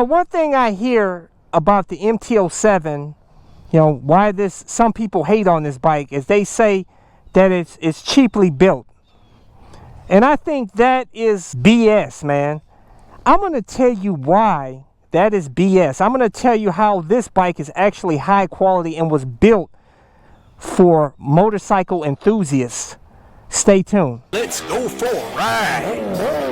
know, one thing I hear about the MT-07, you know, why some people hate on this bike is they say that it's cheaply built. And I think that is BS, man. I'm going to tell you why that is BS. I'm going to tell you how this bike is actually high quality and was built for motorcycle enthusiasts. Stay tuned. Let's go for a ride.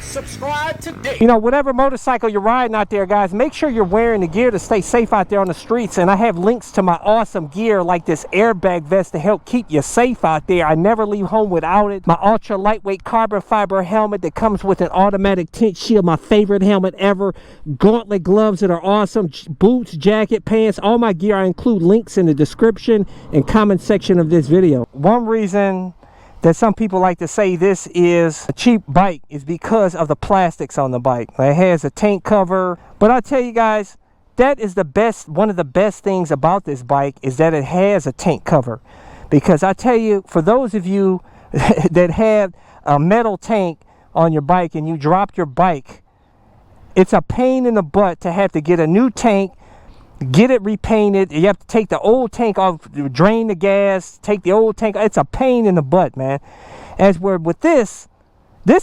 Subscribe today. You know, whatever motorcycle you're riding out there, guys, make sure you're wearing the gear to stay safe out there on the streets. And I have links to my awesome gear like this airbag vest to help keep you safe out there. I never leave home without it. My ultra lightweight carbon fiber helmet that comes with an automatic tint shield, my favorite helmet ever. Gauntlet gloves that are awesome. Boots, jacket, pants, all my gear. I include links in the description and comment section of this video. One reason that some people like to say this is a cheap bike is because of the plastics on the bike. It has a tank cover, but I'll tell you guys, that is the best, one of the best things about this bike is that it has a tank cover. Because I tell you, for those of you that have a metal tank on your bike and you drop your bike, it's a pain in the butt to have to get a new tank, get it repainted. You have to take the old tank off, drain the gas, take the old tank. It's a pain in the butt, man. As where with this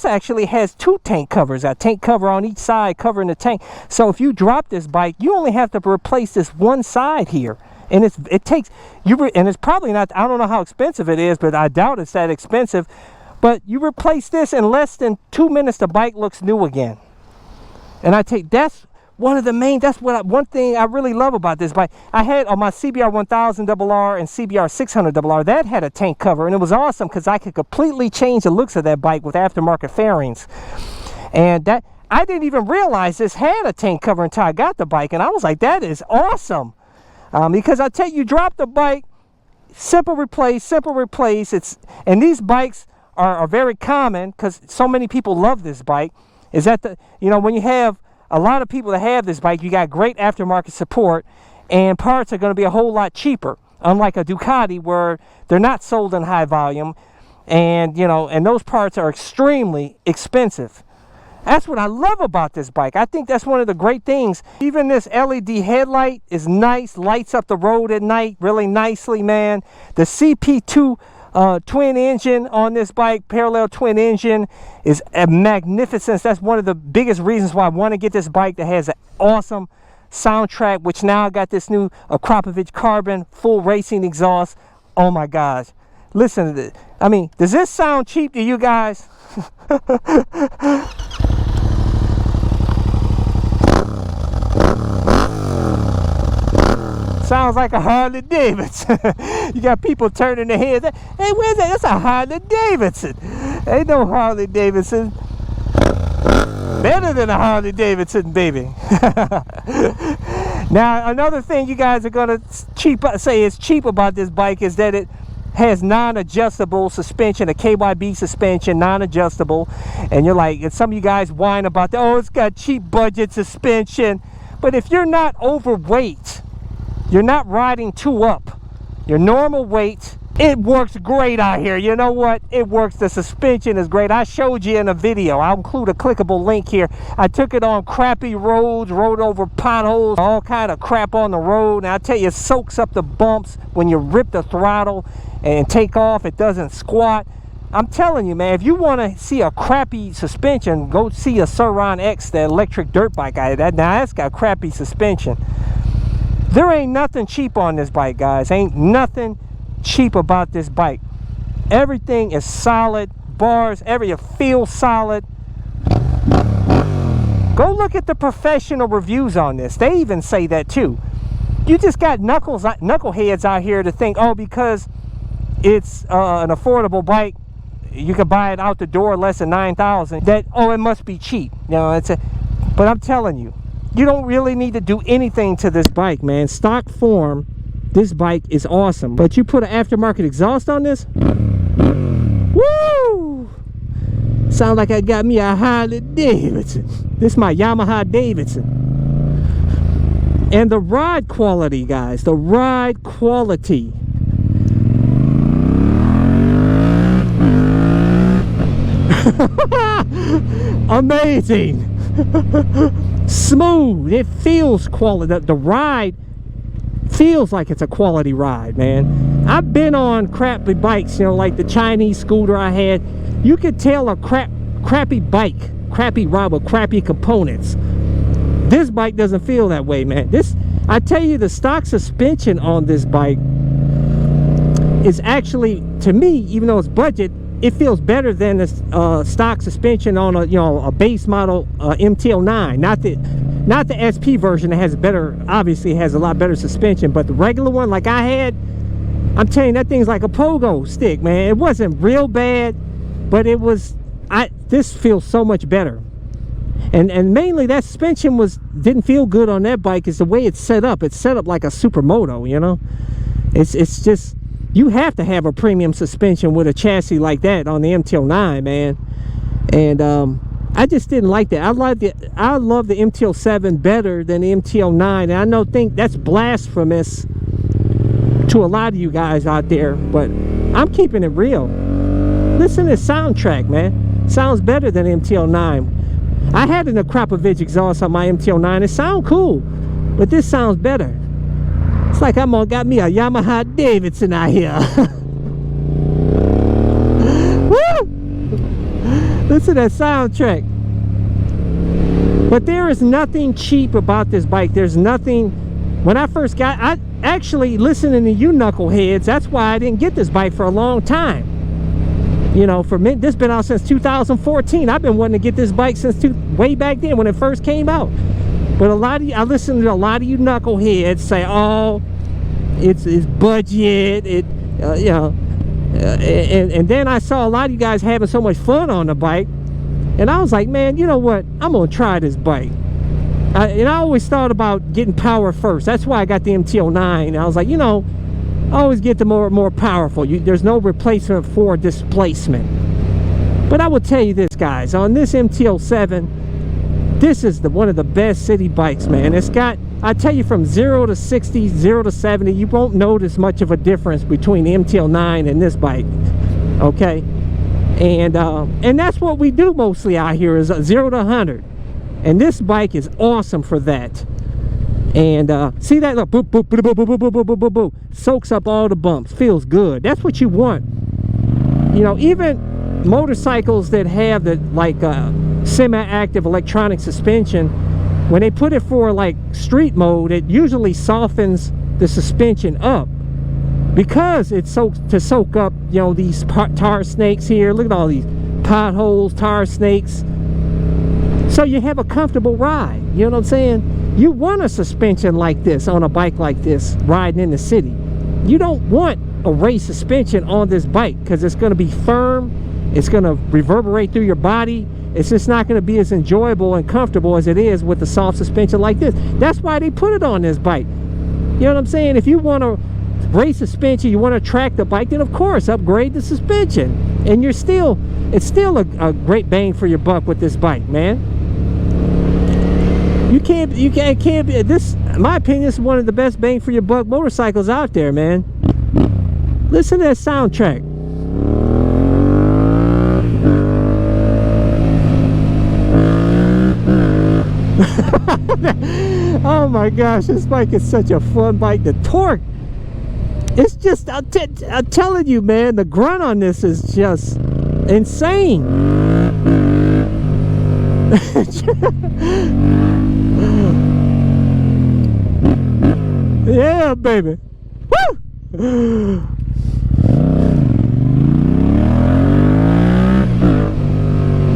actually has two tank covers, a tank cover on each side covering the tank. So if you drop this bike, you only have to replace this one side here. And it takes you, and it's probably not, I don't know how expensive it is, but I doubt it's that expensive. But you replace this in less than 2 minutes, the bike looks new again. And that's one of the main, one thing I really love about this bike. I had on my CBR 1000 RR and CBR 600 RR, that had a tank cover, and it was awesome because I could completely change the looks of that bike with aftermarket fairings. And that, I didn't even realize this had a tank cover until I got the bike, and I was like, that is awesome. Because I tell you, drop the bike, simple replace, and these bikes are very common because so many people love this bike, is that you know, when you have a lot of people that have this bike, you got great aftermarket support, and parts are going to be a whole lot cheaper, unlike a Ducati where they're not sold in high volume, and you know, and those parts are extremely expensive. That's what I love about this bike. I think that's one of the great things. Even this LED headlight is nice, lights up the road at night really nicely, man. The CP2 twin engine on this bike, parallel twin engine, is a magnificence. That's one of the biggest reasons why I want to get this bike that has an awesome soundtrack, which now I got this new Akrapovic carbon full racing exhaust. Oh my gosh, listen to this. I mean, does this sound cheap to you guys? Sounds like a Harley Davidson. You got people turning their heads. Hey, where's that? That's a Harley Davidson. Ain't no Harley Davidson. Better than a Harley Davidson, baby. Now, another thing you guys are gonna say is cheap about this bike is that it has non-adjustable suspension, a KYB suspension, non-adjustable. And you're like, and some of you guys whine about that, oh, it's got cheap budget suspension. But if you're not overweight, you're not riding two up, your normal weight, it works great out here. You know what? It works. The suspension is great. I showed you in a video. I'll include a clickable link here. I took it on crappy roads, rode over potholes, all kind of crap on the road. And I tell you, it soaks up the bumps when you rip the throttle and take off. It doesn't squat. I'm telling you, man, if you want to see a crappy suspension, go see a Sur-Ron X, the electric dirt bike. Now that's got crappy suspension. There ain't nothing cheap on this bike, guys. Ain't nothing cheap about this bike. Everything is solid. Bars, everything feels solid. Go look at the professional reviews on this. They even say that too. You just got knuckleheads out here to think, oh, because it's an affordable bike, you can buy it out the door less than $9,000. That, oh, it must be cheap. You know, but I'm telling you, you don't really need to do anything to this bike, man. Stock form, this bike is awesome. But you put an aftermarket exhaust on this, woo! Sound like I got me a Harley Davidson. This is my Yamaha Davidson. And the ride quality, guys, the ride quality. Amazing. Smooth. It feels quality. The ride feels like it's a quality ride, man. I've been on crappy bikes, you know, like the Chinese scooter I had. You could tell a crappy bike, crappy ride with crappy components. This bike doesn't feel that way, man. I tell you, the stock suspension on this bike is actually, to me, even though it's budget, it feels better than the stock suspension on a base model MT-09. Not the SP version that has better, obviously has a lot better suspension, but the regular one like I had, I'm telling you, that thing's like a pogo stick, man. It wasn't real bad, but it was. This feels so much better. And mainly that suspension didn't feel good on that bike. Is the way it's set up. It's set up like a supermoto, you know. It's just, you have to have a premium suspension with a chassis like that on the MT-09, man. And I just didn't like that. I love the MT-07 better than the MT-09, and I think that's blasphemous to a lot of you guys out there, but I'm keeping it real. Listen to the soundtrack, man. Sounds better than the MT-09. I had an Akrapovic exhaust on my MT-09. It sounds cool, but this sounds better. It's like I'm gonna got me a Yamaha Davidson out here. Woo! Listen to that soundtrack. But there is nothing cheap about this bike. There's nothing. When I first got, I actually, listening to you knuckleheads, that's why I didn't get this bike for a long time. You know, for me, this has been out since 2014. I've been wanting to get this bike since way back then when it first came out. But a lot of you, I listened to a lot of you knuckleheads say, "Oh, it's budget." You know, and then I saw a lot of you guys having so much fun on the bike, and I was like, man, you know what? I'm gonna try this bike. And I always thought about getting power first. That's why I got the MT-09. I was like, you know, I always get the more powerful. There's no replacement for displacement. But I will tell you this, guys, on this MT-07, this is one of the best city bikes, man. It's got, I tell you, from 0 to 60, 0 to 70, you won't notice much of a difference between the MT-09 and this bike, okay? And that's what we do mostly out here, is 0 to 100. And this bike is awesome for that. And see that? Look, boop, boop, boop, boop, boop, boop, boop, boop, boop, boop. Soaks up all the bumps. Feels good. That's what you want. You know, even motorcycles that have the semi-active electronic suspension, when they put it for like street mode, it usually softens the suspension up because it's to soak up, you know, these tar snakes here. Look at all these potholes, tar snakes. So you have a comfortable ride. You know what I'm saying? You want a suspension like this on a bike like this riding in the city. You don't want a race suspension on this bike because it's going to be firm. It's going to reverberate through your body. It's just not going to be as enjoyable and comfortable as it is with the soft suspension like this. That's why they put it on this bike. You know what I'm saying? If you want a race suspension, you want to track the bike, then of course upgrade the suspension. And it's still a great bang for your buck with this bike, man. You can't be this, in my opinion, this is one of the best bang for your buck motorcycles out there, man. Listen to that soundtrack. Oh my gosh, this bike is such a fun bike. The torque, it's just, I'm telling you, man, the grunt on this is just insane. Yeah, baby. Woo!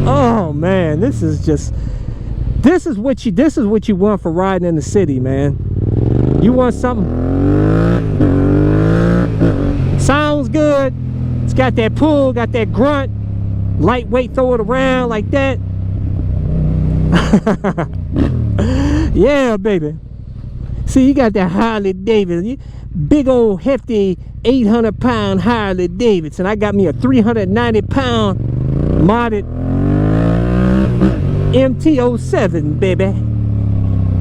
Oh man, this is what you want for riding in the city, man. You want something sounds good, it's got that pull, got that grunt, lightweight, throw it around like that. Yeah, baby. See, you got that Harley Davidson, big old hefty 800-pound Harley Davidson. I got me a 390-pound modded MT-07, baby.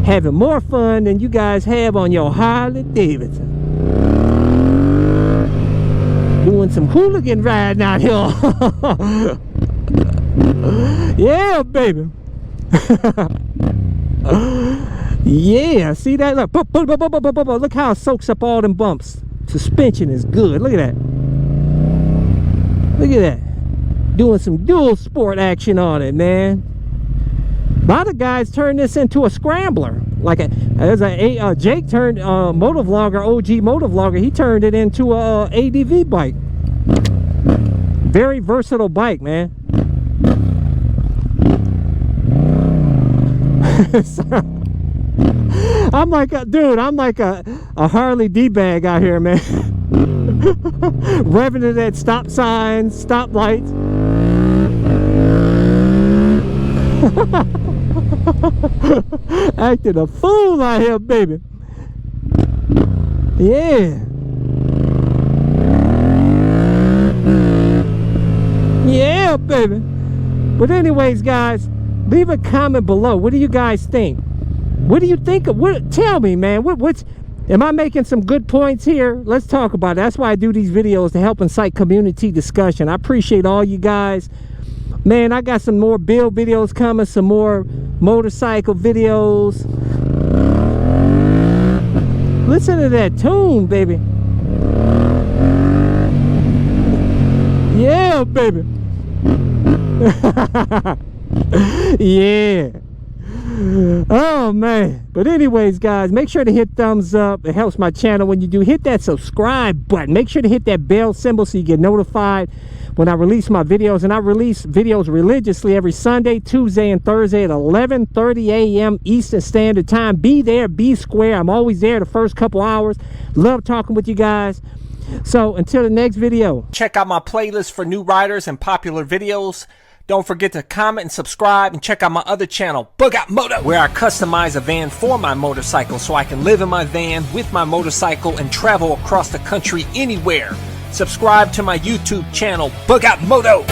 Having more fun than you guys have on your Harley Davidson. Doing some hooligan riding out here. Yeah, baby. Yeah, see that? Look, look how it soaks up all them bumps. Suspension is good. Look at that. Look at that. Doing some dual sport action on it, man. A lot of guys turn this into a scrambler. Like Jake turned motovlogger, OG motovlogger. He turned it into a ADV bike. Very versatile bike, man. I'm like a Harley D-bag out here, man. Revving it at stop signs, stop lights. Acting a fool out here, baby. Yeah. Yeah, baby. But anyways, guys, leave a comment below. What do you guys think? What do you think of what? Tell me, man. Am I making some good points here? Let's talk about it. That's why I do these videos, to help incite community discussion. I appreciate all you guys. Man, I got some more build videos coming, some more motorcycle videos. Listen to that tune, baby. Yeah, baby. Yeah. Oh man. But anyways, guys, make sure to hit thumbs up. It helps my channel when you do. Hit that subscribe button. Make sure to hit that bell symbol so you get notified when I release my videos. And I release videos religiously every Sunday, Tuesday, and Thursday at 11:30 a.m. Eastern Standard Time. Be there, be square. I'm always there the first couple hours. Love talking with you guys. So until the next video, Check out my playlist for new riders and popular videos. Don't forget to comment and subscribe, and check out my other channel, Bug Out Moto, where I customize a van for my motorcycle so I can live in my van with my motorcycle and travel across the country anywhere. Subscribe to my YouTube channel, Bug Out Moto.